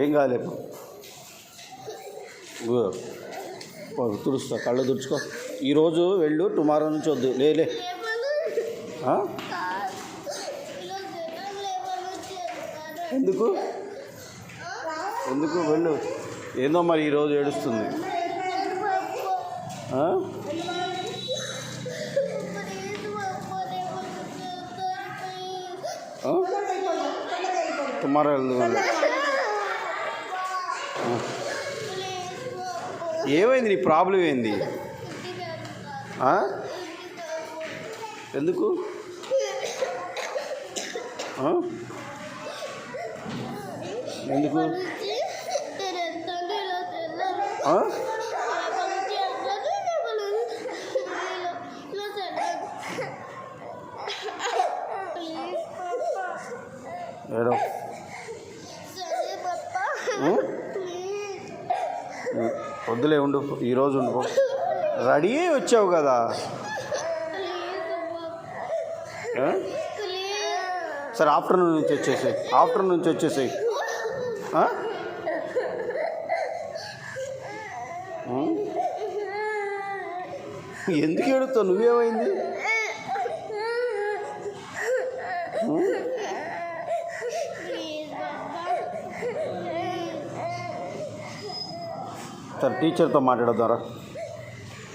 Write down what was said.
ఏం కాలేదు. తుడుస్తా, కళ్ళు తుడుచుకో. ఈరోజు వెళ్ళు, టుమారో నుంచి వద్దు. లేలే ఎందుకు ఎందుకు వెళ్ళు. ఏందో మరి ఈరోజు ఏడుస్తుంది. టుమారో వెళ్దు. ఏమైంది? నీ ప్రాబ్లం ఏంది? ఎందుకు? ఎందుకు? ఏడో వద్దులే, ఉండు. ఈరోజు ఉండు. రెడీ అయ్యి వచ్చావు కదా. సరే, ఆఫ్టర్నూన్ నుంచి వచ్చేసేయి. ఎందుకు ఏడుతావు? నువ్వేమైంది? సరే, టీచర్తో మాట్లాడదారా.